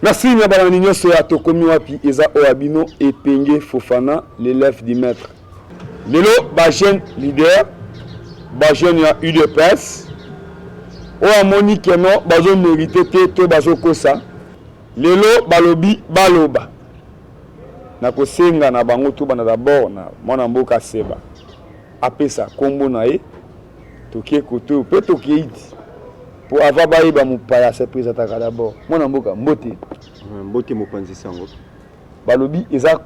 Merci Nyabala Nignoso ya Tokomi Wapi Eza Oabino et Penge Fofana, l'élève du maître. Lelo, jeune leader, jeune ya UDPS. Oa moni keno, bazo mérité te bazo kosa. Lelo, balobi, baloba. Na kosenga na bango to bana d'abord na mwana mboka seba. Apesa kombo na ye. Tokie koto, pe tokie iti. Pour avoir baillé mupaya se présentaka d'abord. Mwana mboka mbote. Mbote mopanzi sango. Balobi, ils ont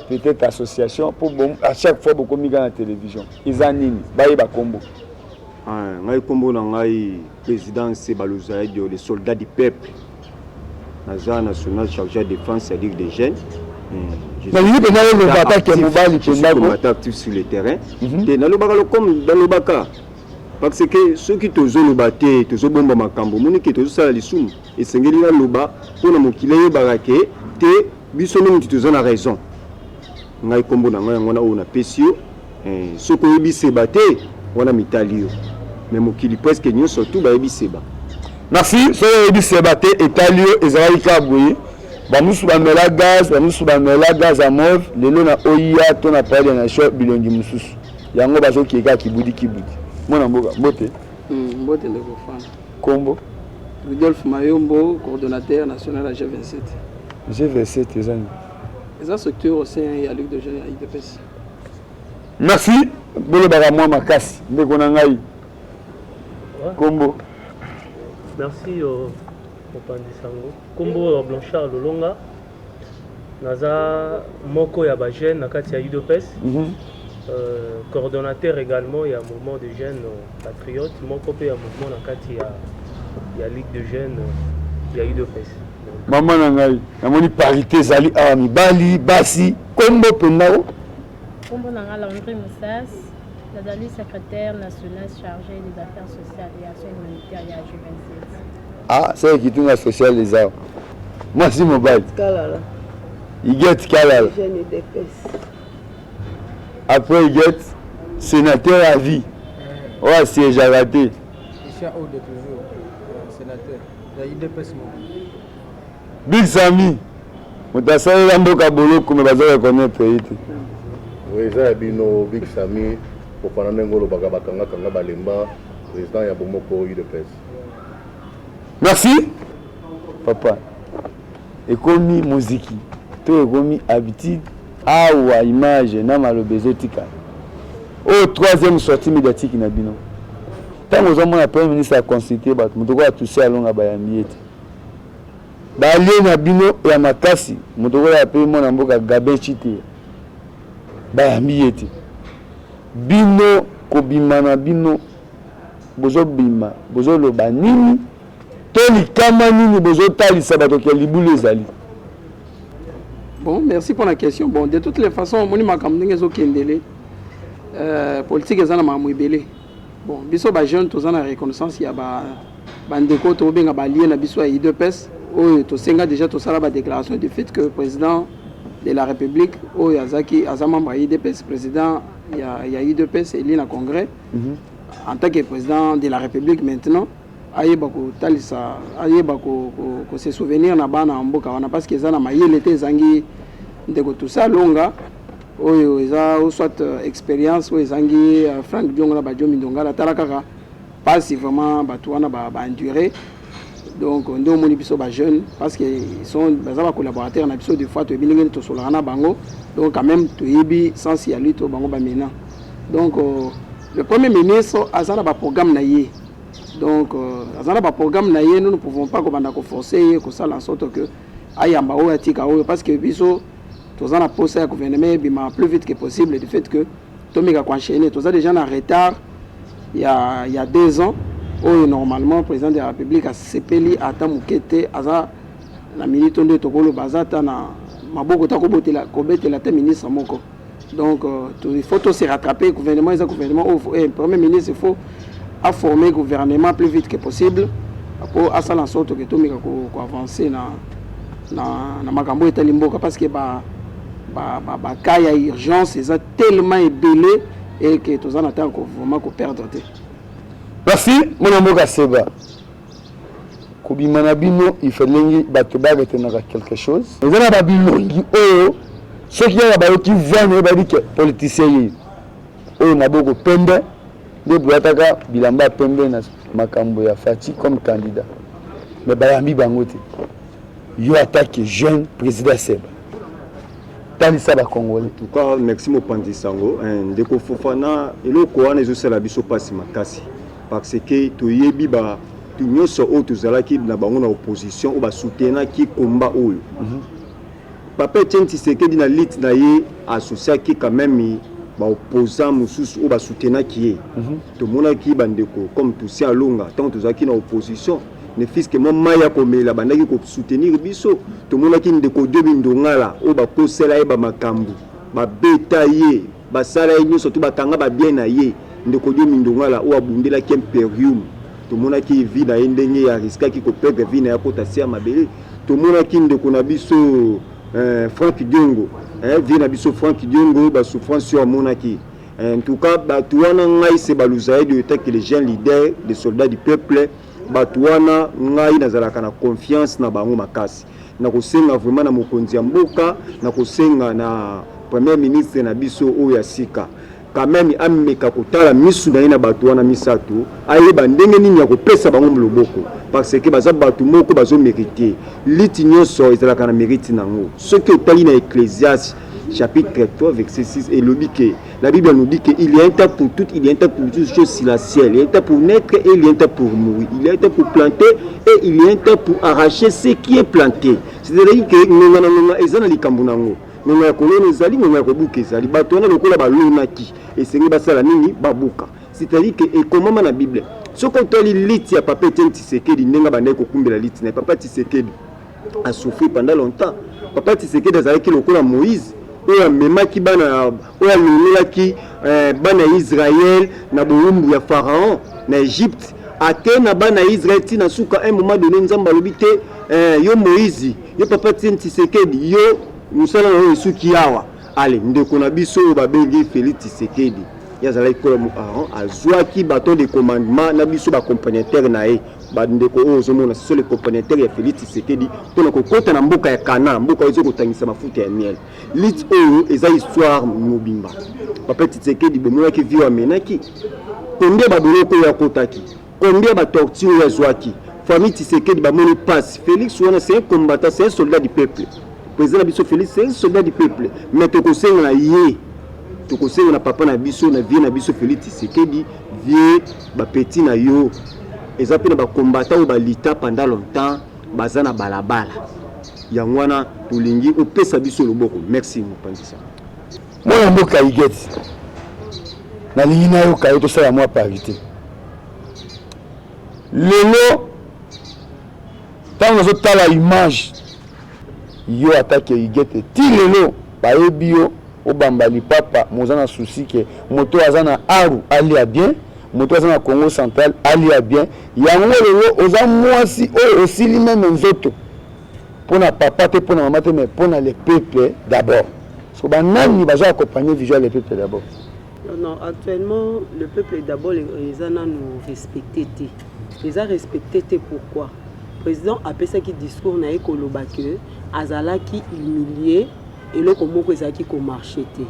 peut-être association pour à chaque fois beaucoup miga na télévision. Ils ont nini, baye ba combo. Ngai combo na ngai président c'est Balozaï les soldats du peuple. Naza national chargé de défense et des jeunes. Mais il y a le bataille qui est mobile qui est actif sur le terrain. Et na lobaka comme dans le baka. Parce que ceux qui te zone baté, te zone bomba makambo, moni qui te sala lisumu et sengeli na loba pour na mokile barake te biso mingi tu as raison. Ngai kombo na ngai ngona ona pesio ce ko yebi sebate wana mitalio. Mais mokili presque nyo surtout ba yebi seba. Merci, so yebi sebate etalio ezali ka boye. Ba musu ba mela gaz à mauve, lelo na oya to na pale na shop bilongi mususu. Yango bazo kieka kibudi. Mwana mboka mbote. Mbote ndeko fana. Kombo Rudolphe Mayombo, coordonnateur national à G27. G27 ezani. Eza structure au sein ya Ligue de jeunes à IDPS. Merci. Bolo baka mwa makasi ndeko na ngai. Kombo. Merci au Pandisango. Kombo Blanchard Lolonga. Naza moko ya ba jeune na kati ya IDPS. Coordonnateur également, il y a un mouvement de jeunes patriotes, mon copé il y a un mouvement dans il y a Ligue de jeunes, il y a UDPS. Maman nangai, namoni parité zali ami bali basi kombo pendao. Kombo nanga Landry Moussas, nazali secrétaire national chargé des affaires sociales et actions humanitaires ya G27. Ah, c'est qui tout social les arts. Moi c'est mobile. Kalala. Il get Kalala. Jeune UDPS. Après, il est sénateur à vie. Ouais, c'est j'ai raté. Ici, haut de toujours, sénateur. Il y a IDPS. Big Sami. On t'a salé la mboka bolo comme bazo reconnaître pays. Oui, ça a bino Big Sami pour prendre ngolo bakanga kanga balemba président ya bomoko IDPS. Merci. Papa. Ekomi muziki. To ekomi habitude. Awa image na malobezotika. Au troisième sortie médiatique na bino. Tant aux hommes la premier ministre a consulté bat mutoko a touché alonga bayambiete. Ba lien na bino ya makasi mutoko ya pe mona mboka gabe chite. Bayambiete. Bino kobima na bino bozo bima, bozo loba nini? Toli kama nini bozo talisa bato ke libulu ezali. Bon, merci pour la question. Bon, de toutes les façons, moni makamdenge zo kendele. Politique ezana mamwebele. Bon, biso ba jeune tozana reconnaissance ya ba ndeko to benga ba lien na biso ya IDPS. To senga déjà to sala ba déclaration du fait que le président de la République Yazaki azamamba IDPS président ya IDPS élu na congrès en tant que président de la République maintenant. Ayeba ko talisa ayeba ko se souvenir na bana mboka wana parce que ezana mayele te zangi ndeko tout ça longa oyo eza soit expérience ou ezangi Frank Diongo na bajomi ndongala talaka pas vraiment batu wana ba endurer donc ndo moni biso ba jeune parce que ils sont bazaba collaborateurs na biso des fois to bilingi to solana bango donc quand même to yebi sans y aller to bango ba maintenant donc le premier ministre azana ba programme na yé. Donc, dans le programme, nous ne pouvons pas forcer en sorte que ayamba ou atika parce que biso tous en a posé à gouvernement plus vite que possible du fait que Tommy a enchaîné tous déjà en retard il y a 2 ans où normalement le président de la République a sepeli ata mukete aza la minute de tokolo bazata na maboko ta kobete la ministre moko donc il faut se rattraper gouvernement premier ministre il faut à former le gouvernement plus vite que possible pour faire en sorte que tout le monde avance dans makambo et limboka parce que cas il y a urgence c'est tellement ébélé et que tous en attendent vraiment qu'on perdre. Merci mon amour Seba. kobima bino ifelengi bato baretenaka quelque chose eza na babilongi oyo soki yaka bayoki vane badi ke politicien ye oyo maboko pembe nde boyataka bilamba pembe na makambo ya Fati comme candidat mais bayambi bango te yo attaque jeune président Seba talisa ba Congolais. En tout cas merci Mopanzi Sango ndeko Fofana eloko wana ezosala biso pasi makasi parce que toyebi ba nyonso oyo tozalaki na bango na opposition o basoutenaki combat oyo Papa Etienne Tshisekedi na lit na ye associaki quand même ba opposant mosusu o basoutenaki ye tomonaki bandeko comme Toussaint Alonga tant tozalaki na opposition ne fils que mon maya komela bandaki ko soutenir biso tomonaki ndeko Debi Ndongala o bakosela ye ba makambu ba beta ye basala ye nyonso to bakanga ba bien na ye ndeko Debi Ndongala o abundelaki imperium tomonaki vie na ndenge ya riskaki ko perdre vie na ya potasia mabele tomonaki ndeko na biso Franck Diongo vie na biso Franck Diongo ba souffrance sur monaki en tout cas batuana ngai se baluzaye de état que les jeunes leaders des soldats du peuple batuana ngai nazalaka na confiance na bango makasi na kosenga vraiment na mokonzi ya mboka na kosenga na premier ministre na biso oyo ya sika quand même ameka kotala misu na ina batuana misato ayeba ndenge nini ya kopesa bango mloboko parce que baza batu moko bazo mériter liti nyonso ezalaka na mérite nango ce que otali na Ecclésiaste chapitre 3 verset 6 et le dit que la Bible nous dit qu'il y a un temps pour tout, il y a un temps pour toutes choses sur la ciel, il y a un temps pour naître et il y a un temps pour mourir, il y a un temps pour planter et il y a un temps pour arracher ce qui est planté. C'est-à-dire que nous avons ezana likambo nango nous avons kolona ezali nous avons kobuka ezali bato na lokola balonaki et sengi basala nini babuka. C'est-à-dire que et comment na Bible ce qu'on toli liti ya Papa Etienne Tshisekedi ndenga bandai kokumbela liti na Papa Tshisekedi a souffert pendant longtemps. Papa Tshisekedi azalaki lokola Moïse oya memaki bana oya lolelaki bana Israël na boumbu ya Pharaon na Égypte ate na bana Israël tina suka un moment donné nzamba lobite yo Moïse yo Papa Tshisekedi yo musala na suki yawa ale ndeko na biso babengi Félix Tshisekedi yazala kola mu Aaron azwaki baton de commandement na biso ba accompagnateur na ye bandeko ozomona so le compagnateur ya Félix Tshisekedi pona kokota na mboka ya Kana mboka ezo kotangisa mafuta ya miel lit oyo eza histoire mobimba Papa Tshisekedi bomoyaki vio amenaki combien ba boloko ya kotaki combien ba torture ya zwaki famille Tshisekedi ba moni passe Félix wana c'est un combattant c'est un soldat du peuple président biso Félix c'est un soldat du peuple mais to kosenga na ye to kosenga na papa na biso na vie na biso Félix Tshisekedi vie ba petit na yo eza pe na ba combattant ou ba lita pendant longtemps bazana balabala yangwana tulingi opesa biso loboko merci Mopanzi Sango moi mboka igeti na lingi na yo kayo to sala moi parité lelo tant nous tala image yo attaque igeti ti lelo bayebi yo obambali papa mozana souci que moto azana aru ali a bien moto azana Congo central ali a bien yango lelo oza mwasi o aussi li même nzoto pona papa te pona maman te mais pona le peuple d'abord parce que banani baza accompagner visuel le peuple d'abord. Non, actuellement le peuple d'abord les ana nous respecter te les a respecté pourquoi président a pensé qui discours na ekoloba que azalaki humilié et loko moko ezaki ko marché te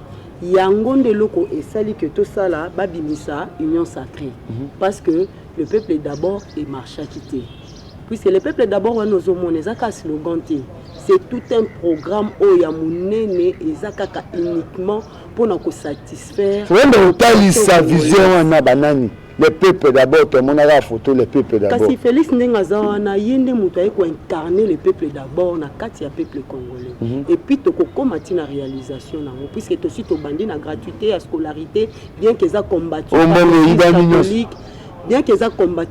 yango nde loko esali que tout ça là babimisa union sacrée parce que le peuple d'abord est marché te puisque le peuple d'abord wa nos hommes ezaka slogan te c'est tout un programme o ya munene ezaka uniquement pour na ko satisfaire vraiment tali sa vision na banani le peuple d'abord tout le monde a la photo le peuple d'abord kasi Félix Ndengaza na yende muto ko incarner le peuple d'abord na kati ya peuple congolais et puis to ko komati na réalisation na puisque to si to bandi na gratuité à scolarité bien qu'ils a combattu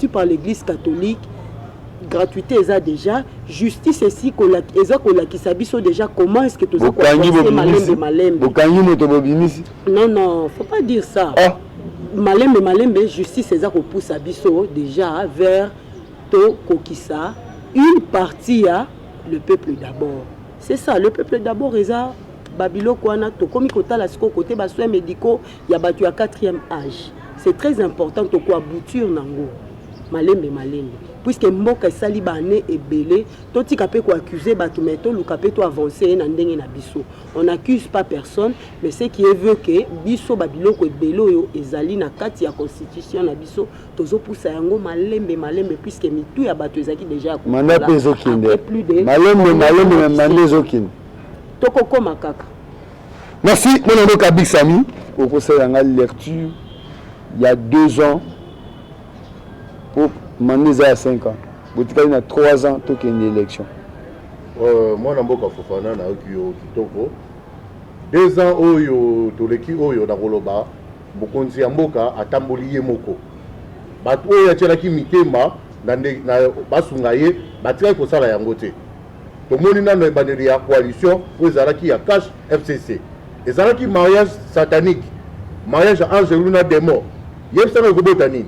par l'église catholique gratuité eza déjà justice ici eza kolakisa biso déjà comment est-ce que to za malembe bokangi moto bobimisi non faut pas dire ça malembe justice eza repousse biso déjà vers to kokisa une partie à le peuple d'abord c'est ça le peuple d'abord eza babilo kwana to komi kotala siko côté ba soins médicaux ya batu ya 4e âge c'est très important to ko aboutir nango malembe puisque mboka esali bane ebele totika pe ko accuser bato mais to luka pe to avancer na ndenge na biso. On n'accuse pas personne, mais ce qui est vrai que biso babiloko ebele oyo ezali na kati ya constitution na biso tozo poussa yango malembe puisque mitu ya bato ezaki déjà manda peso kinde malembe manda ezokinde tokoko makaka. Merci mon ondoka Big Sami pour conseiller la lecture il y a 2 ans pour Mandeza à 5 ans. Boutika il y a 3 ans tout qu'il y a une élection. Moi Namboka Fofana na okio kitoko 2 ans oyo toleki oyo na koloba bokonzi ya mboka atamboli ye moko bato oyo atielaki mitema na basunga ye batikaki kosala yango te. Tomoni nano ebandeli ya coalition oyo ezalaki ya cash FCC ezalaki mariage satanique mariage angeluna démon yebisaka ekobota nini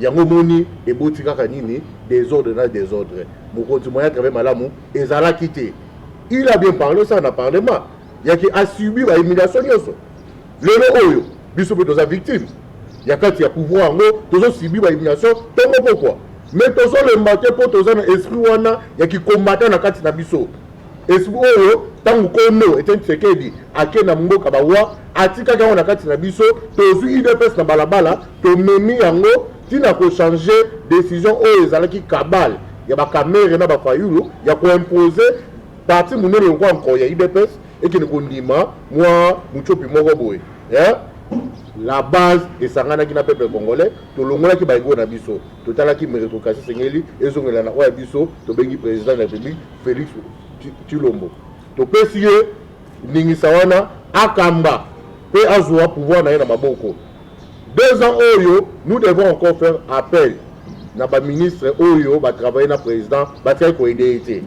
yango moni eboti kaka nini désordre na désordre mokonzi moya travail malamu ezalaki te. Il a bien parlé ça na parlement yaki a subi ba humiliation nyonso lelo oyo biso pe toza victime yakati ya pouvoir ngo tozo subi ba humiliation tongo pourquoi mais tozo le matin po toza na esprit wana yaki combattre na kati na biso esprit oyo tangu kono Etienne Tshisekedi ake na mboka bawa atika kango na kati na biso tozu IDPS na balabala to memi yango tina ko changer décision oyo ezalaki kabal ya ba camera na ba fayulu ya ko imposer parti munene ngo encore ya IDPS et qui ne kondima moi muchopi moko boye la base et sangana ki na peuple congolais to longola ki ba ego na biso to tala ki méritocratie sengeli ezongela na oya biso to bengi président de la République Félix Tshilombo to pesiye ningisa wana akamba pe azwa pouvoir na ye na maboko. 2 ans oyo nous devons encore faire appel na ba ministre oyo ba travailler na président ba try ko aider été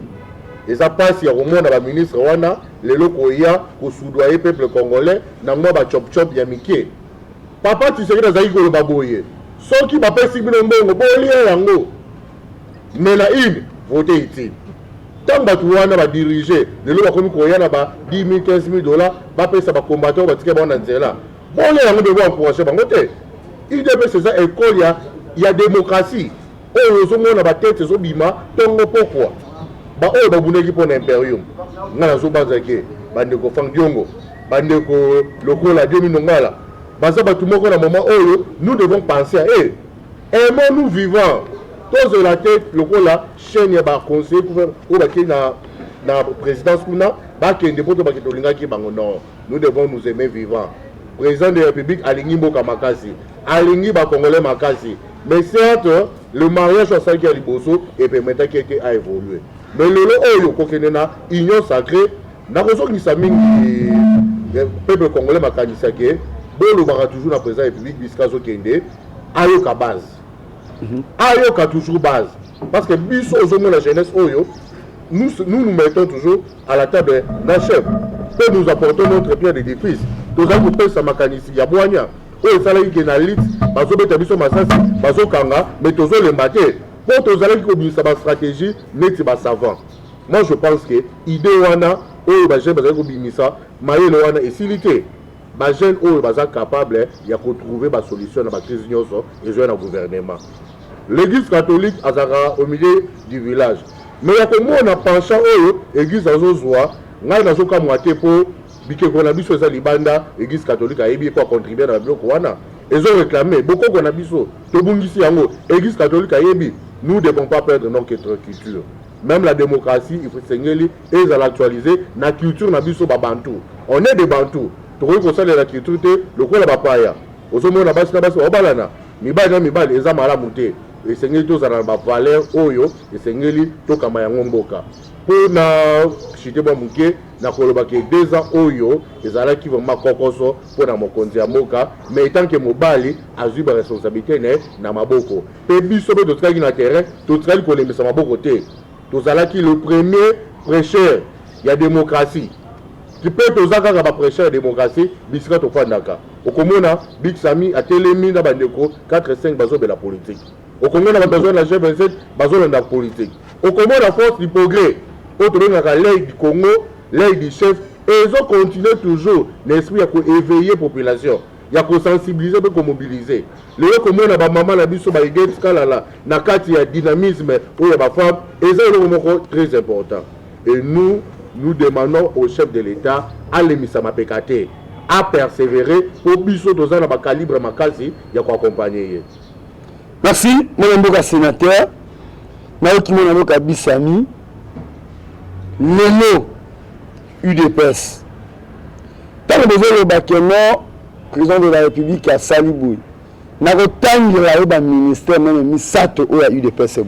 eza pasi ya komona ba ministre wana lelo koya ko soudoyer peuple congolais na mwa ba chop chop ya mikie papa Tshisekedi azaki koloba boye soki bapesi bino mbongo bolia yango mais na une vote utile tant bato wana ba diriger lelo bakomi koya na ba 10 000 15 000 dollars bapesa ba combattant batike bana nzela bolia yango de voir encourager bango te. Il devait se faire école ya démocratie oyo ozomona ba tête ezobima tongo pourquoi ba oyo babuneki pona imperium ngana zo bazake bandeko Fangdiongo bandeko lokola Dieu Minongala baza batu moko na moment oyo nous devons penser à eux aimons nous vivants tous la tête lokola chaîne ya ba conseiller ou ba na présidence kuna ba kende poto ba ketolingaki bango non nous devons nous aimer vivants. Président de la République alingi mboka makasi alingi ba congolais makasi mais certes le mariage a saki à liboso et permettre que a évoluer mais lelo oyo kokende na union sacrée na kozokisa mingi peuple congolais makanisa ke bolo baka toujours na président de la République biskazo kende ayoka base ayoka toujours base parce que biso ozomona la jeunesse oyo nous mettons toujours à la table d'un chef que nous apportons notre pierre d'édifice. Nous avons fait sa mécanisme ya boanya oyo salaki ke na lit bazo beta biso masasi bazo kanga mais tozo le maté pour tozalaki ko bisa ba stratégie neti ba savant. Moi je pense que idée wana oyo ba jeune bazali ko bimisa mayele wana esilité ba jeune oyo baza capable ya ko trouver ba solution na ba crise nyonso et jouer na gouvernement. L'église catholique azara au milieu du village mais ya ko mona penchant oyo église azozwa ngai nazoka mwate po bikeko na biso eza libanda église catholique ayebi ko contribuer na biloko wana ezo réclamer bokoko na biso tobungisi yango église catholique ayebi nous ne devons pas perdre notre culture même la démocratie il faut sengeli et à l'actualiser na culture na biso ba bantu on est des bantu tokoki kosala la culture te lokola bapaya ozomona basi na basi obalana mibali na mibali eza malamu te esengeli tozala na bavaleur oyo esengeli tokamba yango mboka pour na chite ba muke na koloba ke 2 ans oyo ezalaki vraiment kokoso pour na mokonzi ya mboka mais tant que mobali azui ba responsabilité na maboko pe biso be tokaki na terrain tokali kolemisa maboko te tozalaki le premier prêcheur ya démocratie tu peux tozaka ba prêcheur ya démocratie bisika tofandaka okomona Big Sami atelemi na bandeko 4-5 bazo de la politique okomona ba besoin la G27 bazo de la politique okomona la force du progrès autour l'œil du Congo, l'œil du chef, et ils ont continué toujours l'esprit à éveiller la population. ya kosensibiliser mpe komobiliser lelo komona bamama na biso baige tikalala na kati ya dynamisme oyo ya bafemme eza eloko moko très important et nous demandons au chef de l'État alemisa mapeka te à persévérer po biso toza na bakalibre makasi ya koaccompagner ye. Merci mon mboka sénateur naoki mon mboka bisami lelo UDPS tant que besoin le bakeno président de la République à Salibouy na kotangira yo ba ministère même misato o ya UDPS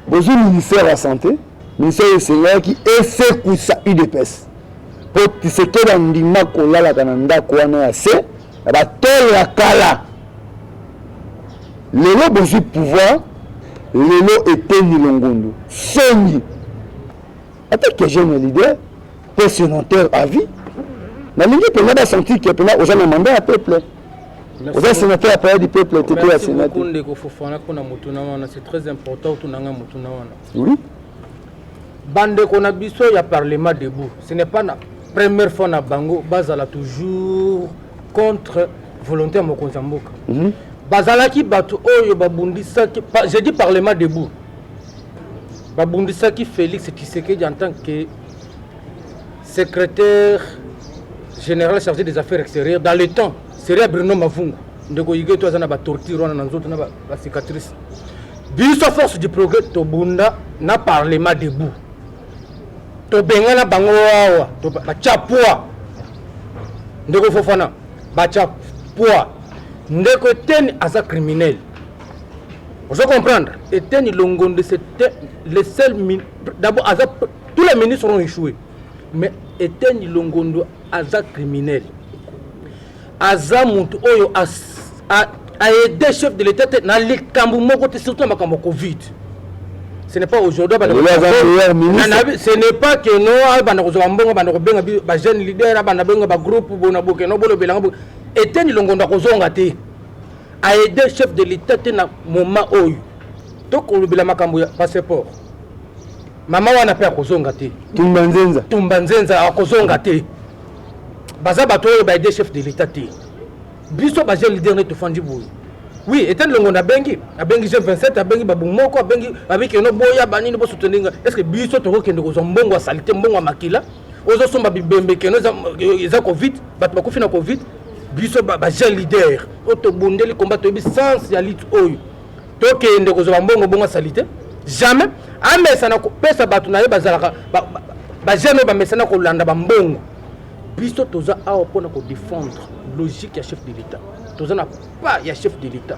bozu ministère de la santé ministère de Seigneur qui efekusa UDPS pour tiseke ba ndima kolala kana ndako wana ya se ba tole ya kala lelo bozu pouvoir lelo eteni longondo soni ata que jeune leader sénateur à vie na lingi pena ba sentir que pena aux gens mandat à peuple aux sénateurs à parler du peuple était à sénateur c'est très important tout nanga mutuna wana oui bande qu'on a biso ya parlement debout ce n'est pas la première fois na bango bazala toujours contre volonté mokonzi mboka bazala ki bato oyo babundisa ki j'ai dit parlement debout babundisa ki Félix Tshisekedi en tant que secrétaire général chargé des affaires extérieures dans le temps serait Bruno Mavungu ndeko yige to azana ba torture wana nzoto na ba cicatrice biso force du progrès to bunda na parlement debout to benga na bango wawa to ba chapua ndeko Fofana ba chapua ndeko teni asa criminel vous comprendre Etienne Longondo c'était le seul d'abord tous les ministres ont échoué mais Etienne Longondo aza criminel aza mutu oyo a aidé chef de l'État na likambo moko te surtout makambo Covid. Ce n'est pas aujourd'hui ce n'est pas que no bana kozwa mbongo bana kobenga ba jeune leader bana benga ba groupe bona bokeno bolo belanga Etienne Longondo kozonga te a aidé chef de l'État na moment oyo to ko lobela makambo ya passeport mama wana pe akozonga te tumba nzenza akozonga te baza bato oyo ba aider chef de l'État te biso ba jeune leader ne to fandi boye oui Etienne Longondo abengi G27 abengi babu moko abengi babiki no boya banini bo soutenir est-ce que biso to kokende ko zombongo salite mbongo makila ozo somba bibembe keno za Covid bato bakufi na Covid biso ba jeune leader oto bundeli combat to bi sens ya lutte oyo to kende ko zombongo bongo salite jamais amesa na pesa bato na ye bazalaka ba jeune ba mesana ko landa ba mbongo biso toza awo pona ko défendre logique ya chef de l'État toza na pas ya chef de l'État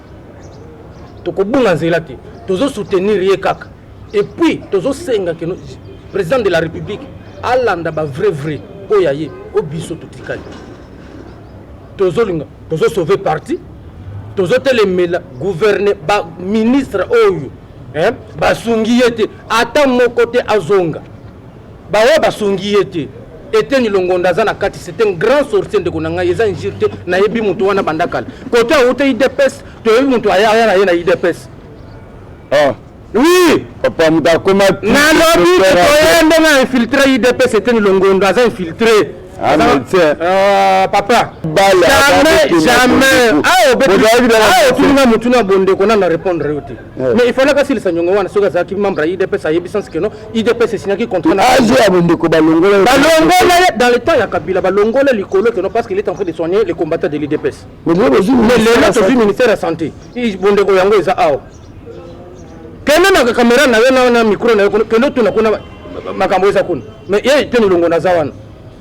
to ko bunga nzela te tozo soutenir ye kaka et puis tozo senga que président de la République alanda ba vrai oya ye o biso to tikali tozo linga tozo sauver parti tozo telemela gouverner ba ministre oyo ba sungi yete ata mokote azonga ba wa ba sungi yete Etienne Longondo azana kati c'est un grand sorcier de konanga yeza injirte na yebi mutu wana bandakala côté ote IDPS to yebi mutu aya na IDPS oui papa muta koma na lobi to yende na infiltrer IDPS Etienne Longondo aza infiltrer papa jamais tunga mutu na bonde kona na répondre yote mais il fallait que s'il sanyongo wana soka za ki membre IDPS ayebi sens que non IDPS signaki contrat na bonde ko balongola dans le temps ya Kabila balongola likolo que non parce qu'il est en train de soigner les combattants de l'IDPS mais le ministère de la santé il bonde ko yango eza awo kena na caméra na micro na keno tuna kuna makambo eza kuna mais ye Etienne Longondo za wana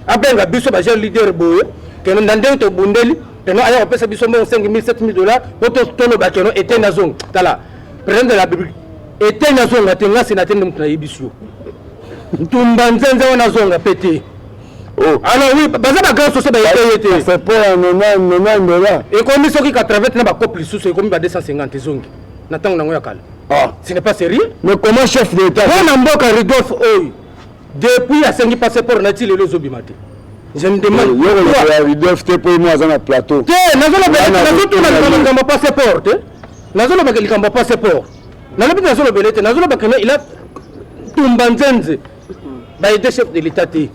abenga biso ba jeune leader boye keno ndande to bundeli keno aya opesa biso mo 5000 7000 dollars poto tolo ba keno Etienne Azong tala président de la République Etienne Azong atenga sénateur mutu na yebisio tumba nzenza wana zonga pété alors oui baza ba grand société ba yete c'est pas non dollars et comme soki 80 na ba couple sous et comme ba 250 zongi na tango nango ya kala ce n'est pas sérieux mais comment chef d'État on mboka Rudolph oy depuis a sengi passeport na ti lelo zobimate je me demande il doit faire pour moi dans le plateau nazolo ba passeport nazolo ba likambo passeport nazolo belete nazolo ba il a tumba nzenze ba aider chef de l'État te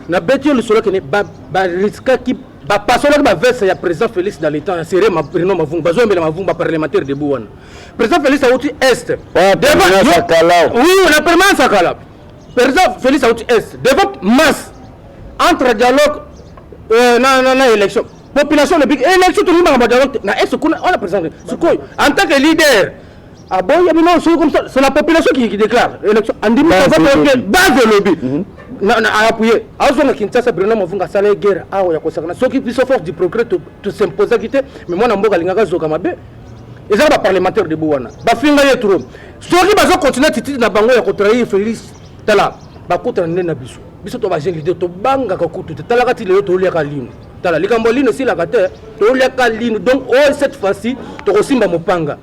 na betio le solo que ba risque qui parce que le verse ya président Félix dans les temps c'est ma prénom mavungu bazo mbele mavungu parlementaire de Bouwana président Félix a outi est oui on a permanence à Kala président Félix a outi est devant masse entre dialogue na élection population le big élection tout le monde va dialogue na est on a présenté en tant que leader ah bon il y a maintenant comme ça c'est la population qui déclare élection en dit base de lobby na appuyer azo na Kinshasa Bruno Mavunga sala guerre awo ya kosakana soki biso force du progrès to s'imposer kité mais moi na mboka lingaka zoka mabe ezala ba parlementaire de Bouwana ba finga ye trop soki bazo continuer titi na bango ya kotrahir Félix tala ba kota na biso to ba jeune leader to banga ka kutu tala kati le to liaka lino tala likambo lino si la kate to liaka lino donc cette fois-ci to kosimba mopanga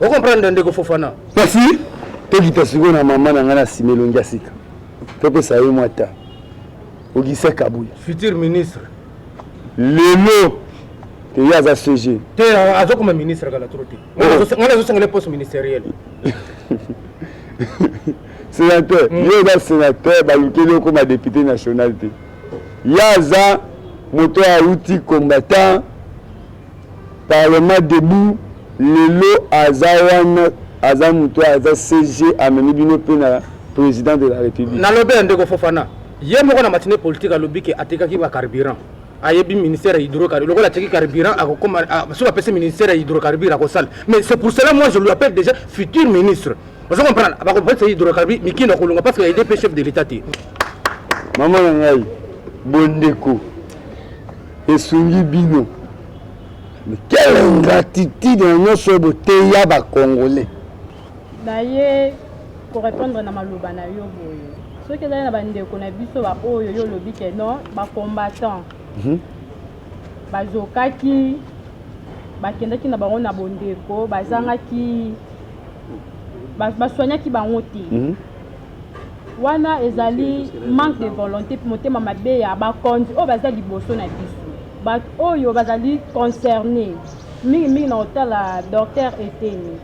on comprendre ndeko Fofana merci to kitasigo na mama na ngana simelongi asika Pepe Sayo Mwata, Ogise Kabouya. Futur ministre. Lelo, que y a à CG. Tu es comme ministre à la trotte. On a aussi un poste ministériel. Sénateur, il y a un sénateur, il y a comme député national. Il y a un moteur à outils combattant, Parlement debout, Lelo, Azawan, Azamuto, Aza CG, Amenibino Pena. Président de la République. Na lobé ndeko Fofana. Yé moko na matinée politique à lobby ke atekaki ba carburant. Ayebi ministère hydrocarbures. Lokola teki carburant akokoma sur la ministère hydrocarbures à Kosal. Mais c'est pour cela moi je lui appelle déjà futur ministre. Vous comprenez ba ko c'est hydrocarbures miki na kolonga parce que il est chef de l'état. Maman ngai bondeko. Esungi bino. Mais quelle ingratitude dans ce beauté ya ba congolais. D'ailleurs pour répondre na maloba na yo boyo ceux qui na bandeko na biso ba oyo yo lobi ke non ba combattant bazokaki bakendaki na bango na bondeko bazangaki basoignaki bango te wana ezali manque de volonté motema mabe ya bakonzi oyo baza liboso na biso bato oyo bazali concerné mingi na otala docteur Eteni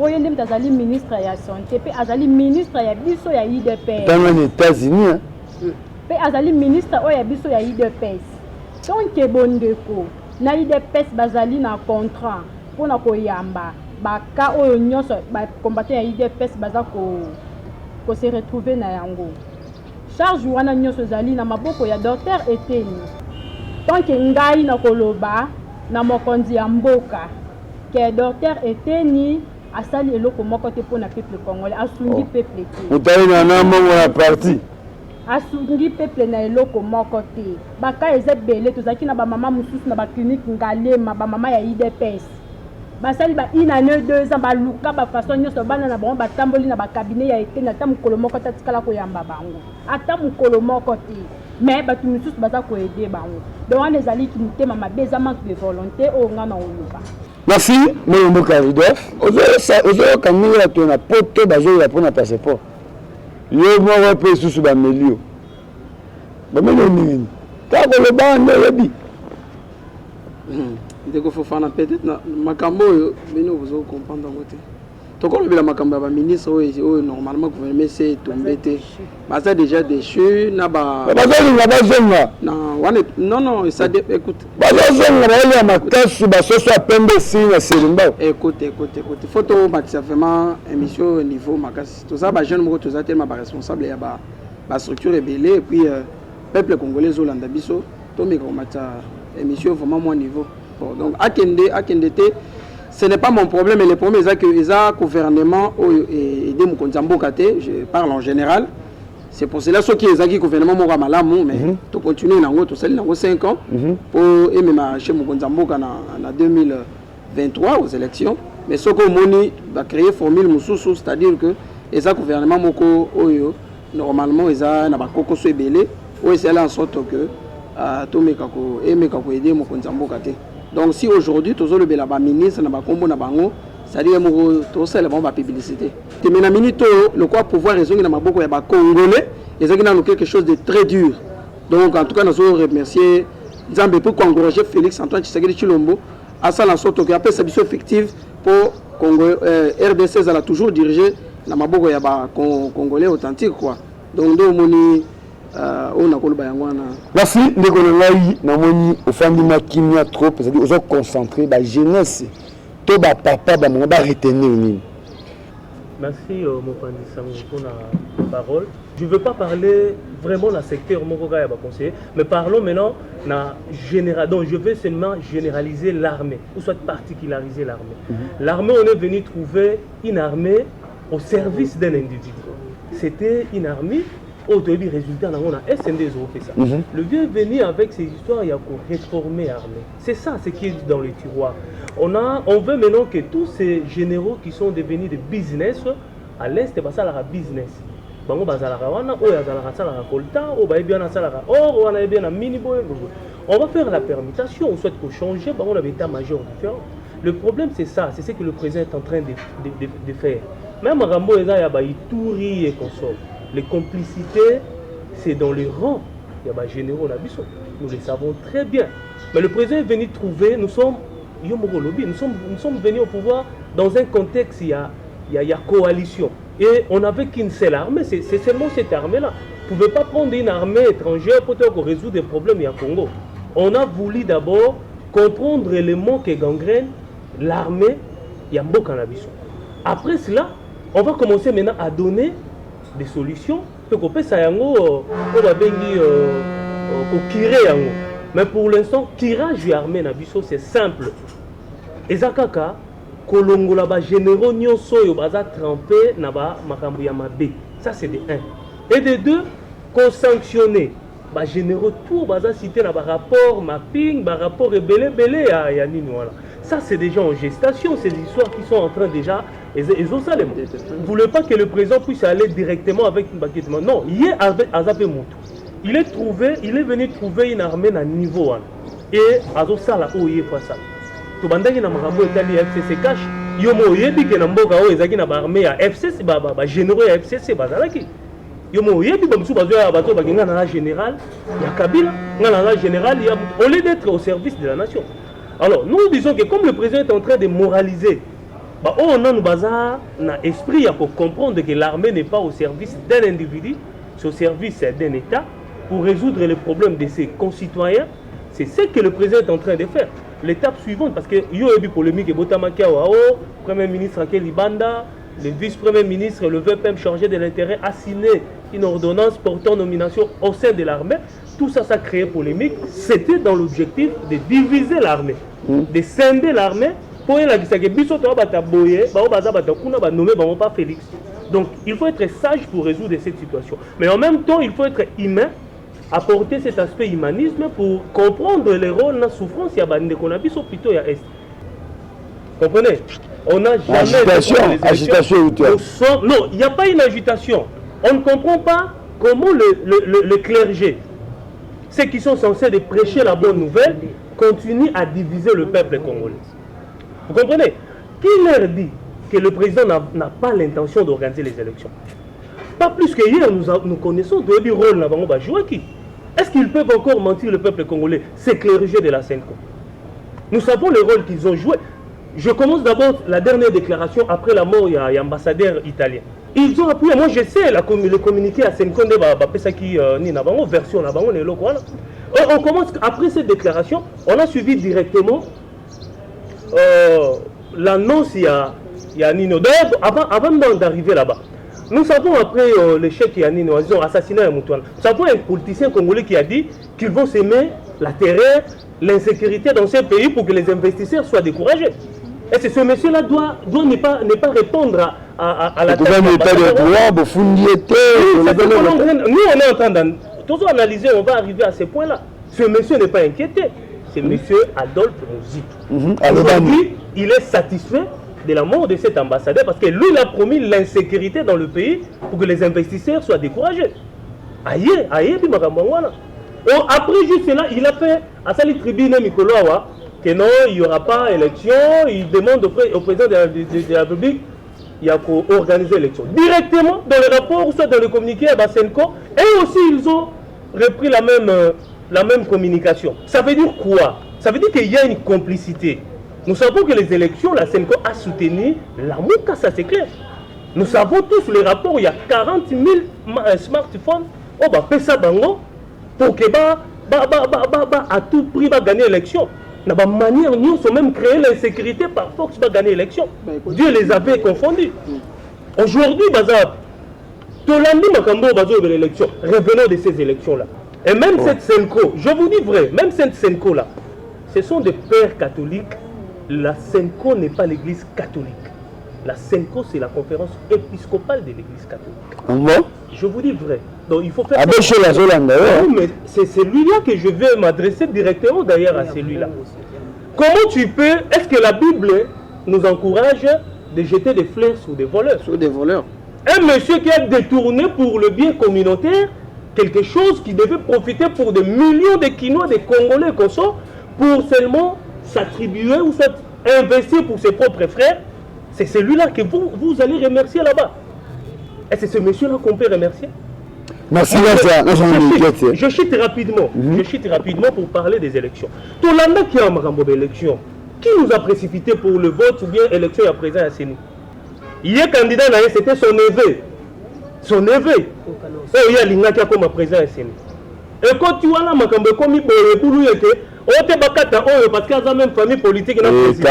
Oye ndem tazali ministre ya santé pe azali ministre ya biso ya IDPS. Dans les États-Unis pe azali ministre oya biso ya IDPS. Donc bondeko na IDPS bazali na contrat pona koyamba baka oyo nyonso ba combattant ya IDPS baza ko se retrouver na yango. Charge wana nyonso zali na maboko ya docteur Eteni. Donc ngai na koloba na mokonzi ya mboka ke docteur Eteni asali eloko moko te pona peuple congolais asungi peuple te utali na namo la parti asungi peuple na eloko moko te baka ezebele tozaki na ba mama mususu na ba clinique ngalema ba mama ya IDPS basali ba inane 2 ans ba luka ba façon nyonso bana na bango batamboli na ba cabinet ya Eteni ata mukolo moko tatikala ko yamba bango ata mukolo moko te mais batu mususu baza ko aider bango donc on ezali ki mutema mabeza manque de volonté o ngana oluba. Merci, Moyombo Karidov. Ozo kamira tona poto bazo ya pona passeport. Yo mo wa pe susu ba melio. Ba melio ni. Ta ko le bande yebi. Ndeko Fofana peut-être na makambo yo bino vous comprendre ngote. Toko le bila makambo ba ministre o normalement gouvernement c'est tombé té. Ba ça déjà déchu na ba non ça écoute. Ba zonga ba ile makasu ba so so pembe sina selimba. Écoute. Photo ba ça vraiment émission au niveau makasi. Tout ça ba jeune moko tout ça tellement ba responsable ya ba structure rebelle et puis peuple congolais zolanda biso to me ko mata émission vraiment mon niveau. Bon donc akende té ce n'est pas mon problème, mais le problème c'est que les gouvernement et des Mkonzambo-Kate, je parle en général. C'est pour cela que les gouvernement m'ont malamu, mais tout continuer dans tout ça, dans 5 ans pour aimer ma chez Mkonzambo en 2023 aux élections. Mais ce que Moni va créer formule Moussou, c'est-à-dire que les gouvernement moko oyo normalement ils ont na bakoko so ebele, ou c'est là en sorte que tout mekako aimer kako aider Mkonzambo-Kate. Donc si aujourd'hui tous le bela ba ministre na ba kombo na bango, c'est-à-dire mo to ça la ba publicité. Te mena minito le quoi pouvoir raison na maboko ya ba congolais, et ça qui na quelque chose de très dur. Donc en tout cas nous remercier Nzambe pour encourager Félix Antoine Tshisekedi Tshilombo à ça la sorte que après sa mission effective pour Congo RDC ça a toujours dirigé na maboko ya ba congolais authentique quoi. Donc do moni on a koloba yango wana. Merci ndeko ngai namoni ofandi makimia trop, c'est-à-dire aux concentré ba jeunesse to ba papa ba monga ba retenir nini. Merci Mopandi Sango pour la parole. Je ne veux pas parler vraiment dans le secteur Mokoga conseiller, mais parlons maintenant donc je veux seulement généraliser l'armée, ou soit particulariser l'armée. L'armée, on est venu trouver une armée au service d'un individu. C'était une armée, au début, résultat, on a SND fait ça. Le vieux est venu avec ces histoires, il y a pour réformer l'armée. C'est ça, ce qui est dans les tiroirs. On veut maintenant que tous ces généraux qui sont devenus des business, à l'Est, c'est ça la business. On va faire la permutation, on souhaite changer, on a un état-major différent. Le problème c'est ça, c'est ce que le président est en train de faire. Même Rambo il y a Ituri et consort. Les complicités, c'est dans les rangs. Il y a des généraux là, nous le savons très bien. Mais le président est venu trouver, nous sommes venus au pouvoir dans un contexte, il y a coalition. Et on n'avait qu'une seule armée, c'est seulement cette armée-là. On ne pouvait pas prendre une armée étrangère pour résoudre des problèmes au Congo. On a voulu d'abord comprendre les mots qui gangrènent l'armée, il y a beaucoup en Abysso. Après cela, on va commencer maintenant à donner des solutions. Mais pour l'instant, tirage de l'armée en Abysso, c'est simple. Et Zakaka, kolongola ba généraux nyonso yo baza trempé na ba makambo ya mabe. Ça c'est de 1. Et de 2, qu'on sanctionne ba généraux tout baza cité na ba rapport mapping, ba rapport belé ya nini voilà. Ça c'est déjà en gestation, ces histoires qui sont en train déjà ils ont ça les. Vous voulez pas que le président puisse aller directement avec une baguette. Non, hier avec Azapé Moutou. Il est venu trouver une armée à niveau et azo sala oye fois ça. Tobandaki na makambo etali FCC cash yomo yebi ke na mboka o ezaki na armée ya FCC ba généraux ya FCC bazalaki yomo yebi ba musu bazo ya bato bakinga na général ya Kabila na la général au lieu d'être au service de la nation. Alors nous disons que comme le président est en train de moraliser on a nous baza na esprit à comprendre que l'armée n'est pas au service d'un individu, c'est au service d'un État pour résoudre les problèmes de ses concitoyens. C'est ce que le président est en train de faire. L'étape suivante, parce que il y a eu polémique et Botamaki Awao, Premier ministre Akel Ibanda, le vice-premier ministre, le VPM chargé de l'intérêt, a signé une ordonnance portant nomination au sein de l'armée. Tout ça, ça a créé polémique. C'était dans l'objectif de diviser l'armée, de scinder l'armée. Pour la Félix. Donc, il faut être sage pour résoudre cette situation. Mais en même temps, il faut être humain, apporter cet aspect humanisme pour comprendre les rôles de la souffrance. Il y a des qu'on a vu plutôt il y a est. Comprenez? On n'a jamais agitation. Non, il n'y a pas une agitation. On ne comprend pas comment le clergé, ceux qui sont censés de prêcher la bonne nouvelle, continuent à diviser le peuple congolais. Vous comprenez? Qui leur dit que le président n'a pas l'intention d'organiser les élections? Pas plus que hier, nous connaissons de rôle là va jouer qui? Est-ce qu'ils peuvent encore mentir le peuple congolais? C'est clergé de la Senko. Nous savons le rôle qu'ils ont joué. Je commence d'abord la dernière déclaration après la mort, il y a l'ambassadeur italien. Ils ont appuyé, moi je sais, le communiqué à Senko de version on commence après cette déclaration, on a suivi directement l'annonce il y a Nino. D'ailleurs, avant d'arriver là-bas, nous savons après l'échec il y a Nino, ils ont assassiné un Moutouane. Nous savons un politicien congolais qui a dit qu'ils vont s'aimer la terreur, l'insécurité dans ce pays pour que les investisseurs soient découragés. Et c'est ce monsieur-là doit ne pas répondre à la tête. Nous on est en train d'analyser, on va arriver à ce point-là. Ce monsieur n'est pas inquiété. C'est M. Adolphe Mouzito. Aujourd'hui, il est satisfait de la mort de cet ambassadeur parce que lui, il a promis l'insécurité dans le pays pour que les investisseurs soient découragés. Après, juste là, il a fait à sa tribune Mikoloawa que non, il n'y aura pas élection. Il demande au président de la République il y a qu'à organiser l'élection. Directement dans le rapport, soit dans le communiqué à Basenko, et aussi ils ont repris la même communication. Ça veut dire quoi? Ça veut dire qu'il y a une complicité. Nous savons que les élections, la Senko a soutenu la Mouka, ça c'est clair. Nous savons tous les rapports, il y a 40 000 smartphones on va faire ça bango pour que à tout prix va gagner l'élection. Na ba manière nous sommes même créer l'insécurité par force va gagner l'élection. Dieu les avait confondus. Aujourd'hui bazar Tolandi makambo bazo de l'élection. Revenons de ces élections là. Et même cette Senko, je vous dis vrai, même cette Senko là, ce sont des pères catholiques. La Senko n'est pas l'église catholique. La Senko, c'est la conférence épiscopale de l'église catholique. Je vous dis vrai. Donc il faut faire... Non, mais c'est celui-là que je vais m'adresser directement d'ailleurs à celui-là. Comment tu peux... Est-ce que la Bible nous encourage de jeter des fleurs sur des voleurs? Sur des voleurs. Un monsieur qui a détourné pour le bien communautaire quelque chose qui devait profiter pour des millions de Kinois, des Congolais comme ça, pour seulement s'attribuer ou investir pour ses propres frères, c'est celui-là que vous allez remercier là-bas. Et c'est ce monsieur-là qu'on peut remercier. Merci, je chute rapidement. Je chute rapidement pour parler des élections. Tolanda qui a un élection, qui nous a précipité pour le vote ou bien élection à présent à Séni? Il est candidat là, c'était son neveu. Son neveu. Il y a l'Inga qui a comme président à Séni. Et quand tu vois là, Makambo comme il on te bakata oyo parce qu'il y a même famille politique na président.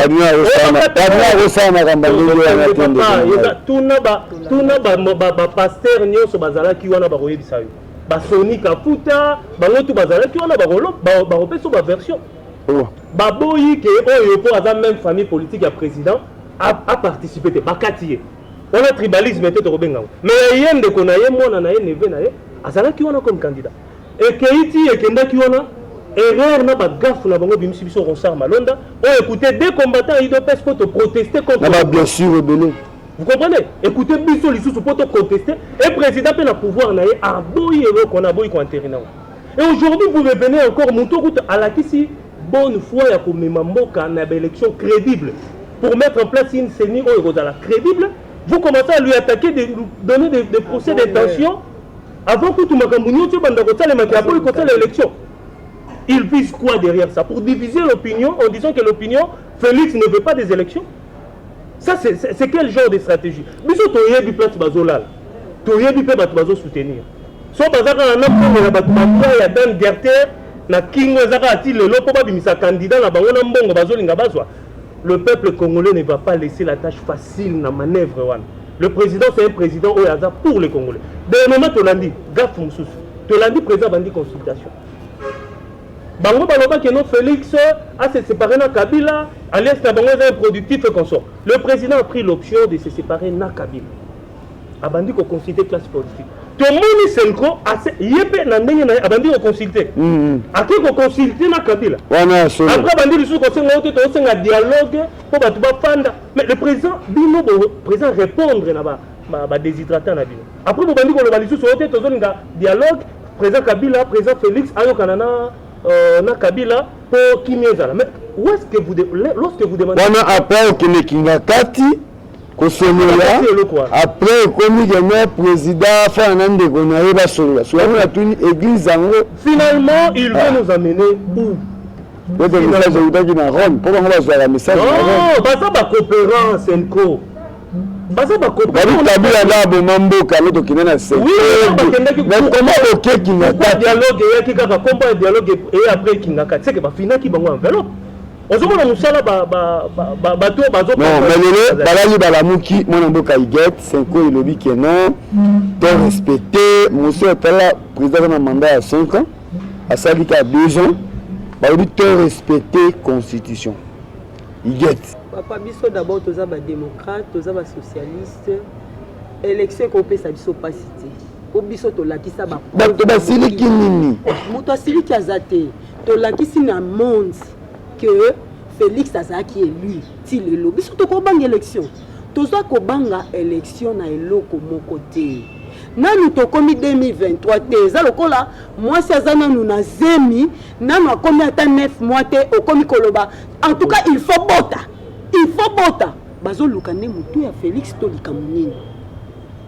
Tuna ba pasteur nyonso bazala ki wana ba koyebisa yo. Ba Soni Kaputa, ba ngotu bazala ki wana ba opesa ba version. Ba boyi ke oyo po aza même famille politique ya président a participé te bakati. On a tribalisme te robenga. Mais yende konaye mona na ye neve na ye azala ki wana comme candidat. Et Keiti et Kenda ki wana erreur na bagaf na bango bimisi biso Ronsard Malonda ont écouté des combattants IDPS pour te protester contre bien sûr rebelle. Vous comprenez? Écoutez biso lisusu pour te contester et président peut na pouvoir na a boyi elo qu'on a boyi ko interina. Et aujourd'hui vous revenez encore Mouto à la kisi bonne foi ya ko memamboka na élection crédible pour mettre en place une CENI la crédible, vous commencez à lui attaquer donner des procès d'intention avant que tout makambounio tu banda ko tala makabo ko tala l'élection. Il vise quoi derrière ça? Pour diviser l'opinion en disant que l'opinion, Félix ne veut pas des élections. Ça, c'est quel genre de stratégie? Biso toye du place bazolal. Toye du place bazo soutenir. So bazaka na nampo na batubania ya Dan Gerter na kingo zaka ati lelo po ba bimisa candidat na bango na mbongo bazolinga bazwa. Le peuple congolais ne va pas laisser la tâche facile na manœuvre wana. Le président c'est un président au hasard pour les Congolais. Dernièrement Tolandi, gaffe mususu. Tolandi président bandi consultation. Bango baloba que non Félix a se séparé na Kabila, alias na bango est productif et consort. Le président a pris l'option de se séparer na Kabila. Abandi ko consulter classe politique. Tomoni Senko yebe na ndenge na abandi ko consulter. Aki ko consulter na Kabila. Après bandi lisu ko senga ote to senga dialogue pour batu ba fanda. Mais le président bino président répondre na ba déshydratant na bino. Après bo bandi ko le bandi lisu ote to zonga dialogue président Kabila, président Félix ayo kanana na Kabila pour Kimiezala. Mais où est-ce que vous lorsque vous demandez après que le Kingakati après comme le président Fernando Gonaye Basola sur la tuni église finalement il veut nous amener où? Pour on va la message non bah ça va coopérant Senko. Oui, dialogue et après Kingaka, c'est que va finir qui va enveloppe. On se voit musala bateau bazo. Non, mais balali balamuki mon mboka iget 5 ans il obi que non, t'es respecté, monsieur Tala président de mandat à 5 ans, à Salika 2 ans, bah il t'es respecté constitution. Iget. Papa biso d'abord toza ba démocrate, toza ba socialiste. Élection ko pesa biso pas cité. Po biso to lakisa ba. To ba siliki nini? Moto siliki azate. To lakisi na monde que Félix Azaki élu. Ti lelo biso to ko banga élection. Toza ko banga élection na eloko moko te. Nanu tokomi 2023 te eza lokola mwasi aza nanu na zemi nanu akomi ata 9 mois te okomi koloba. En tout cas il faut bota. Il faut bota. Bazo lukane mutu ya Félix to likamuni.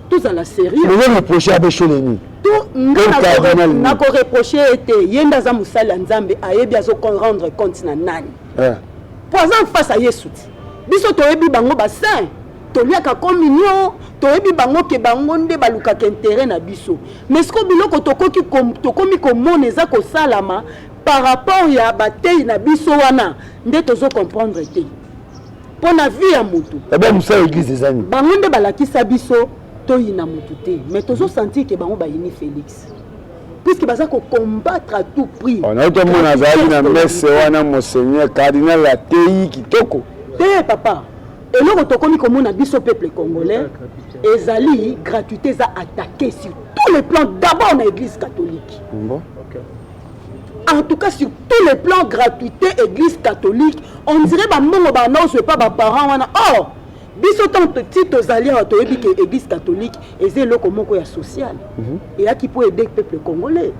Tous à la série. Vous reprochez à Bécholeni. Tout n'a ko reproché était yenda za musala nzambe ayebi azo rendre compte na nani. Poison face à Yesu. Biso to yebi bango ba saint. toliaka communion toyebi bango ke bango nde balukaka intérêt na biso mais ce que biloko tokomi komona eza kosalama par rapport ya batei na biso wana nde tozo comprendre te pona vie ya mutu musa église ezani bango nde balakisa biso toyina mutu te mais tozo sentir ke bango bayini Félix puisque baza ko combattre à tout prix on a tout mon azali na messe wana monseigneur cardinal atei kitoko te papa eloko tokomi komona biso peuple congolais ezali gratuité za attaqué sur tous les plans d'abord na église catholique en tout cas sur tous les plans gratuité église catholique on dirait bamongo banose pas baparents wana or biso tant petit tozali awa toyebi ke église catholique eza eloko moko ya social eyaki po aider peuple congolais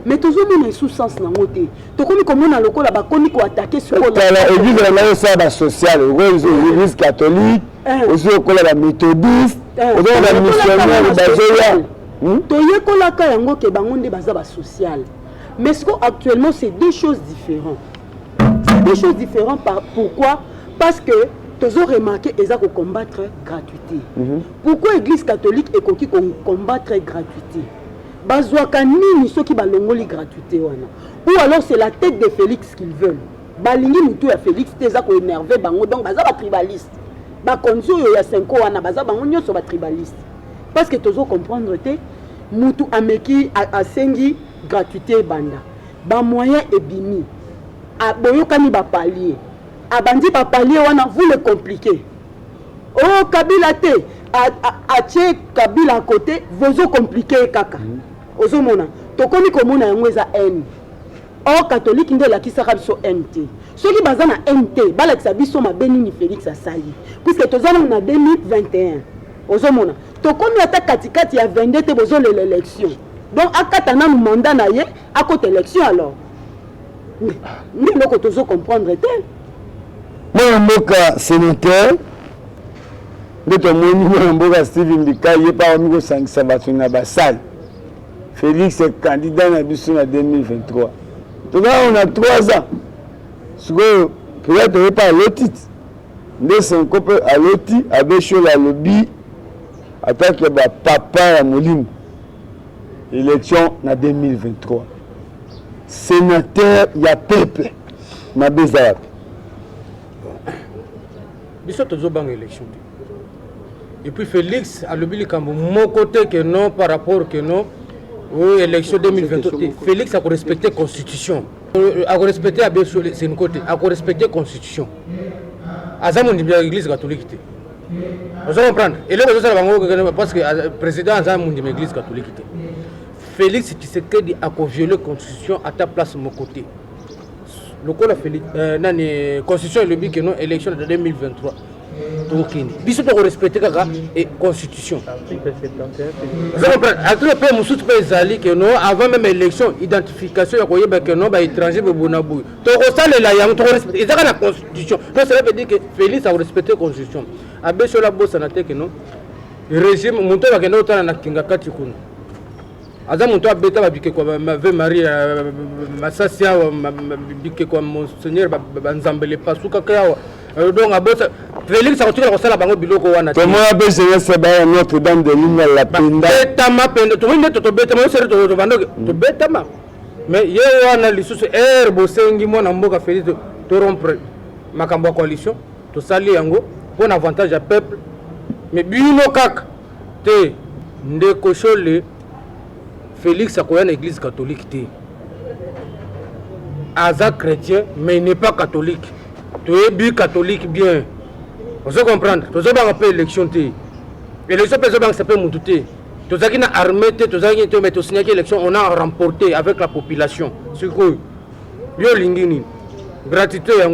mais tozomona sous-sens nango te tokomi komona lokola bakomi koattaquer sur l'église na ça ba social église catholique aussi okola ba méthodiste okola ba missionnaire bazoya toyekolaka yango ke bango nde baza ba social mais ce actuellement c'est deux choses différentes. Deux choses différentes pourquoi? Parce que tu as remarqué qu'ils ont combattre gratuité. Pourquoi l'église catholique est qui combattre gratuité? Bazouaka nini ceux qui balongoli gratuité wana. Ou alors c'est la tête de Félix qu'ils veulent. Balingi mutu ya Félix teza ko énerver bango donc baza ba tribaliste. Ba konzo yo ya 5 wana baza bango nyoso ba tribaliste. Parce que tu dois comprendre te mutu ameki asengi gratuité banda ba moyen ebimi aboyokani ba palier abandi ba palier wana vous le compliquez oh Kabila te atie Kabila à côté vous compliquer kaka ozomona tokomi komona yango eza N or catholique nde la kisaka biso NT soki baza na NT balakisa biso mabeni ni Félix asali puisque tozana na 2021 ozomona tokomi ata katikati ya 22 te bozo l'élection donc akatana mu mandat na ye à côté élection alors ni loko tozo comprendre te moi mboka sénateur de ton moi mboka Steven Ndikaye pa omi ko sangisa bato na basal Félix est candidat na biso na 2023 donc on a 3 ans peut-être pas l'autre nde son couple à l'autre avec chaud la lobby attaque ba papa ya molimo élection na 2023 sénateur ya peuple na bezap biso tozo bang élection et puis Félix a lobby kambo mon côté que non par rapport que non aux élection 2023 Félix a respecté constitution a respecté abeso c'est une côté a respecté constitution azamo ndi l'église catholique te vous allez comprendre et là vous allez parce que le président azamo ndi l'église catholique te Félix Tshisekedi a violé la constitution à ta place mon côté. Le coup la Félix nani constitution le but que non élection de 2023. Donc il faut respecter la constitution. Vous comprenez? Après le pays musutu pe ezali que non avant même élection identification ya koyeba que non ba étranger be bonabu. To resale la yango to respecter ezaka la constitution. Donc cela veut dire que Félix a respecté la constitution. Abeso la bossa na te que non régime monto ba kendo tana na kinga kati kuna. Aza monto abeta babike kwa Ave Marie masasia babike kwa monseigneur banzambele pasuka kawa donc abosa Félix a retiré la sala bango biloko wana comment appelle c'est ba Notre Dame de Lima la penda tama penda to minde to beta mo sere to bandoke to beta ma mais ye wana lisusu bosengi mona mboka Félix to rompre makambo coalition to sali yango pour avantage à peuple mais bino kaka te ndeko chole Félix a une église catholique. Aza chrétien, mais il n'est pas catholique. Tu es bi catholique bien. Vous comprenez? Tu as un peu d'élection. L'élection, ça peut monter. Tu as une armée, tu as une élection, on a remporté avec la population. C'est quoi? Yo lingini. Gratitude,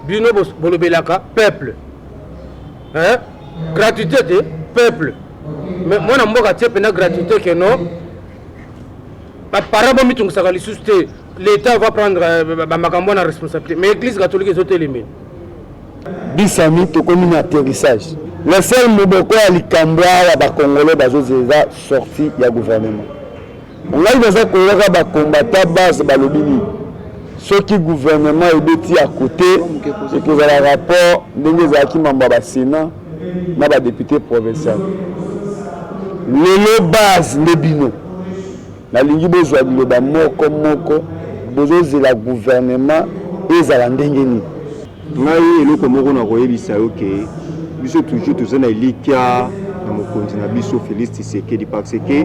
Bino Bolobelaka, peuple. Hein? Gratitude, peuple. Mais moi, je suis une gratuité que non. L'État va prendre ma responsabilité. Mais l'Église catholique est éliminée. Bisami, tu communes atterrissage. Le seul moboko à l'Ikambra, les Congolais, sont sortis du gouvernement. On a eu des combattants base balobini. Ceux qui gouvernement est à côté, et que vous avez un rapport, des Sénat. na ba député provincial lelo base nebino na lingi bozwa biloba moko bozozela gouvernement ezala ndenge nini ngai eloko moko na koyebisa yo ke biso toujours toza na elikya na mokonzi na biso Félix Tshisekedi parce que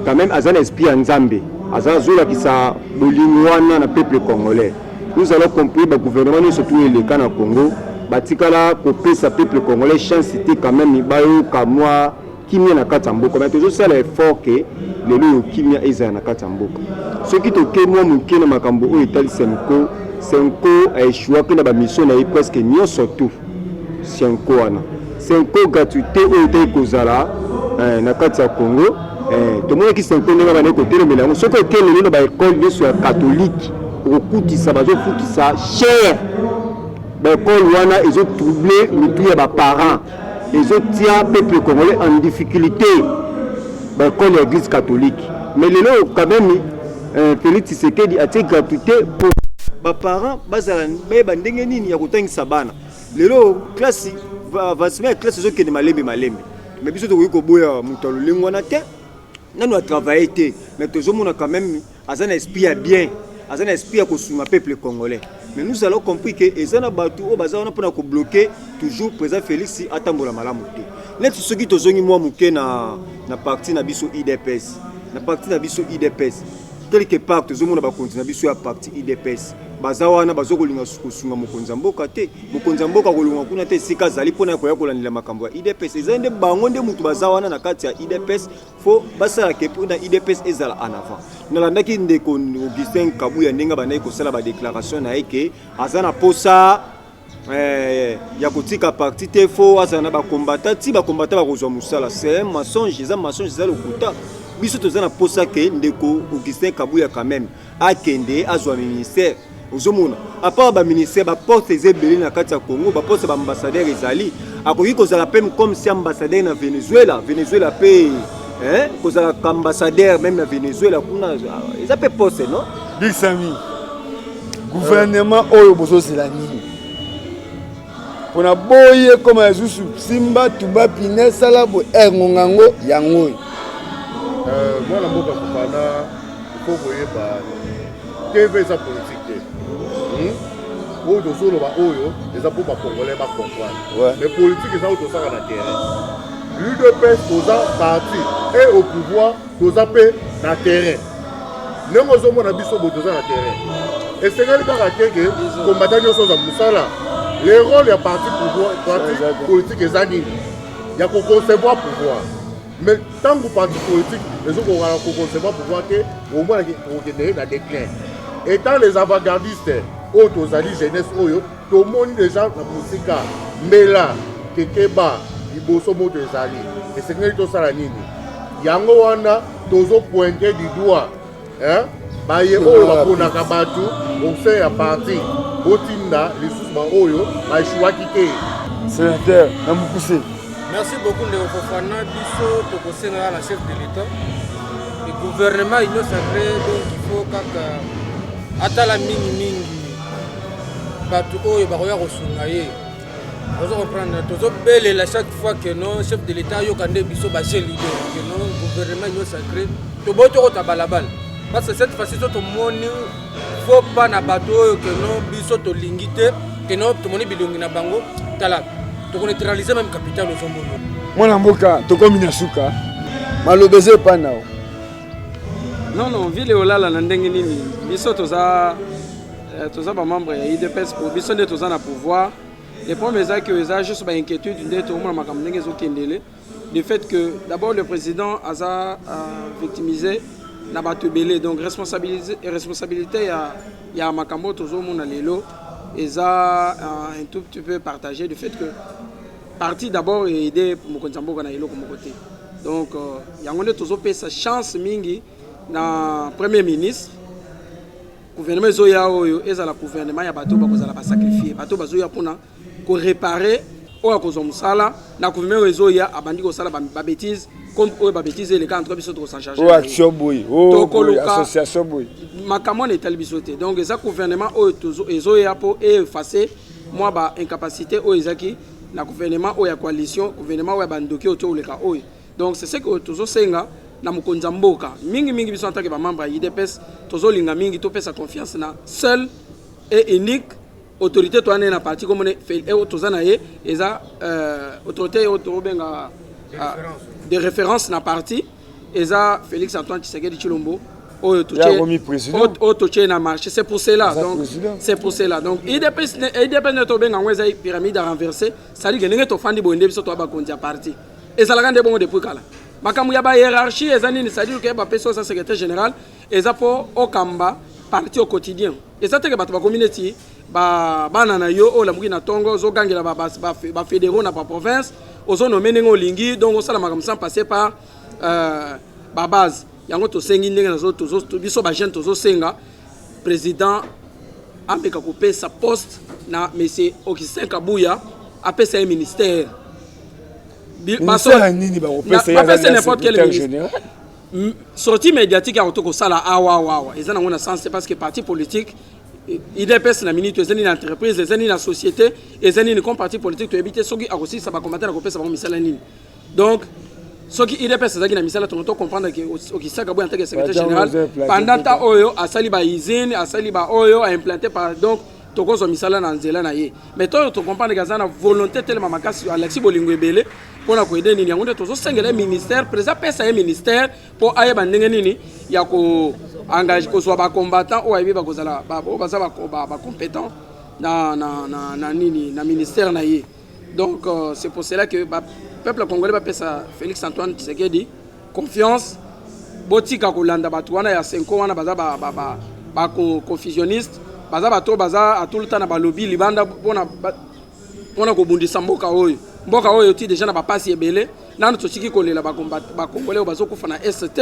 quand même aza na esprit ya nzambe aza azolakisa bolingo wana na peuple congolais. Nous allons comprendre le gouvernement nous surtout eleka na Congo batikala kopesa peuple congolais chance c'était quand même bayo kamwa kimia na kati ya mboka mais toujours ça l'effort que lelo kimia eza na kati ya mboka soki tokemwa moke na makambo oyo etali Senko a échoué na ba mission na presque nyonso tout Senko wana Senko gratuité oyo etali kozala na kati ya Congo tout le monde qui Senko ndenge bana kotelemela ngo soki okele na ba école nyonso ya catholique okutisa bazofutisa cher ba école wana ezo troubler mitu ya ba parents ils ont tiré le peuple congolais en difficulté comme l'église catholique. Mais les gens, quand même, Félix Tshisekedi a été gratuité pour les parents. Les gens, classe, va se mettre classe qui est malembe. Mais bien sûr, nous avons travaillé, mais tout le monde a quand même un esprit bien, un esprit pour le peuple congolais. Mais nous allons comprendre que les gens ont bloqué toujours président Félix Atambola Malamuté. Net ceux qui ont moi muké na parti na biso IDPS. Na parti na biso IDPS. Quelque part tous monde ba continuer biso ya parti IDPS. Bazawana bazokolinga kusunga mokonza mboka te. Mokonza mboka kolunga kuna te sika zali pona koya kolandela makambo ya IDPS. Ezande bango nde mutu bazawana na kati ya IDPS fo basala ke pona IDPS ezala en avant. Nalandaki ndeko Augustin Kabuya ndenga banayi kosala ba déclaration na eke azana posa ya kotika parti te fo azana ba combattant ti ba combattant ba kozwa musala c'est un mensonge za lokuta biso tozana posa ke ndeko Augustin Kabuya quand même akende azwa ministère ozomona à part ba ministère ba porte ezebeli na kati ya Congo ba poste ba ambassadeur ezali akoki kozala même comme si ambassadeur na Venezuela pe kozala ambassadeur même na Venezuela kuna ils appellent poste non Big Sami gouvernement oyo bozozela nini pona boye comme azusu simba tuba pine sala bo ngongango yango moi na mboka kopana ko boye ba TV za politique oyo tozoloba oyo eza po ba congolais ba comprendre mais politique eza oyo tosaka na terrain l'UDPS toza parti et au pouvoir toza pe na terrain ndenge ozomona biso bo toza na terrain esengeli kaka teke combattant nyonso za musala le rôle ya parti pouvoir parti politique eza nini ya koconcevoir pouvoir mais tant que parti politique les autres vont concevoir pouvoir que au moins okende na déclin étant les avant-gardistes oyo tozali jeunesse oyo tomoni déjà na musika mbela kekeba liboso moto ezali esengeli tosala nini yango wana tozopointe du doigt baye oyo baponaka bato ofere ya parti botinda lisusu ba oyo baeshuwaki te sénateur na mokuse. Merci beaucoup de Fofana biso tokosenga na chef de l'État le gouvernement union sacrée donc il faut kaka atala mingi bato oyo bakoya kosunga ye ozo comprendre tozo belela chaque fois que non chef de l'État yo kande biso ba chef leader que non gouvernement union sacrée to boto ko tabalabal parce que cette fois-ci to moni faut pas na bato oyo que non biso to lingite que non to moni bilongi na bango tala to ko neutraliser même capital au Zombono Mwana mboka to komi na suka malobeze pa nao non vile olala na ndenge nini biso toza ba membre ya IDPS pour biso nde toza na pouvoir les premiers actes que juste ba inquiétude nde to mona makambo ndenge ezokendele le fait que d'abord le président a victimisé na bato belé donc responsabilité ya makambo tozo mona lelo eza un tout petit peu partagé du fait que parti d'abord aider mokonzi mboka na eloko mokoté donc yango nde tozo pesa chance mingi na premier ministre gouvernement zoya oyo ezala gouvernement ya bato bakozala ba sacrifier bato bazoya pona ko réparer oyo kozwa musala na gouvernement ezoya abandi ko sala ba bêtise comme oyo ba bêtise les cas entre biso to s'en charger action boy association boy makambo na etali biso te donc eza gouvernement oyo tozo ezoya po effacer moi ba incapacité oyo ezaki na gouvernement ou ya coalition gouvernement ou ya bandoki autour le ka oyo donc c'est ce que tozo senga na mokonzi mboka mingi biso en tant que membre ya IDPS tozo linga mingi to pesa confiance na seul et unique autorité to na parti comme ne toza na ye eza autorité to benga de référence na parti eza Félix Antoine Tshisekedi Tshilombo oyo toche na marché c'est pour cela donc c'est pour cela donc IDPS ne to benga ngweza pyramide à renverser ça dit que ndenge to fandi bonde biso to ba konti ya parti ezalaka nde bongo depuis kala makambo ya ba hiérarchie ezani ni c'est-à-dire que ba peso sa secrétaire général eza po okamba parti au quotidien eza te que bato ba community ba bana na yo o la muki na tongo zo gangela ba fédéraux na ba province ozo nommer ngo lingi donc on sala makambo sans passer par ba base yango to sengi ndenge nazo to biso ba jeune tozo senga président ambeka ko pesa poste na monsieur Augustin Kabuya apesa un ministère c'est n'importe quel ministre. Sortie médiatique à autoko sala awa et ça n'a sens c'est parce que parti politique IDPS na minute ezani na entreprise ezani na société ezani ni comme parti politique to éviter soki a aussi ça va combattre na kopesa ba misala nini donc soki IDPS ezaki na misala to comprendre que Augustin Kabuya en tant que secrétaire général pendant ta oyo asali ba usine asali ba oyo a implanté par donc tokozo misala na nzela na ye mais to comprendre que ça na volonté tellement makasi Alexis Bolingo Ebele pona ko aider nini yango tozo sengela ministère président pesa un ministère pour ayeba ndenge nini ya ko engage ko soit ba combattant ou ayebi ba kozala ba compétent na nini na ministère na ye donc c'est pour cela que peuple congolais ba pesa Félix Antoine Tshisekedi confiance botika ko landa batu wana ya 5 wana baza ba confusionniste baza bato baza à tout le temps na ba lobby libanda pona ko bundisa mboka oyo ti déjà na ba pasi ebele nanu tochiki kolela ba congolais bazo kufa na ST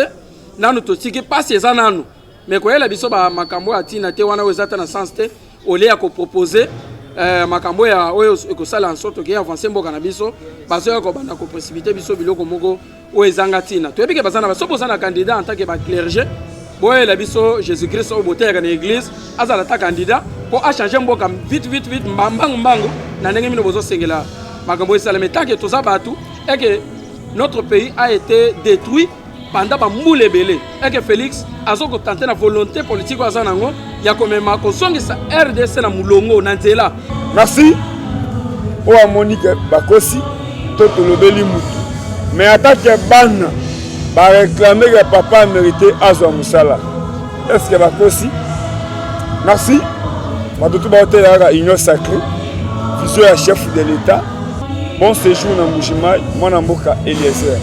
nanu tochiki pasi eza nanu mais ko yela biso ba makambo ya tina te wana wezata na sens te ole ya ko proposer makambo ya oyo ko sala en sorte que avancer mboka na biso bazo ya ko bana ko précipiter biso biloko moko o ezanga tina to ebike bazana baso bozana candidat en tant que ba clergé boye la biso Jésus-Christ au boté ya na église azala ta candidat pour a changer mboka vite mbango na ndenge mino bozo sengela makambo esala metake to za batu et que notre pays a été détruit pendant ba mboule belé et que Félix azoko tenter na volonté politique wa zanango ya komema ko songisa RDC na mulongo na nzela. Merci o Monique Bakosi to lobeli mutu mais attaque ban ba réclamer que papa mérité azwa musala est-ce que Bakosi merci Madotou Baote ya union sacrée vision ya chef de l'état bon séjour na Mujima mwana mboka Eliezer.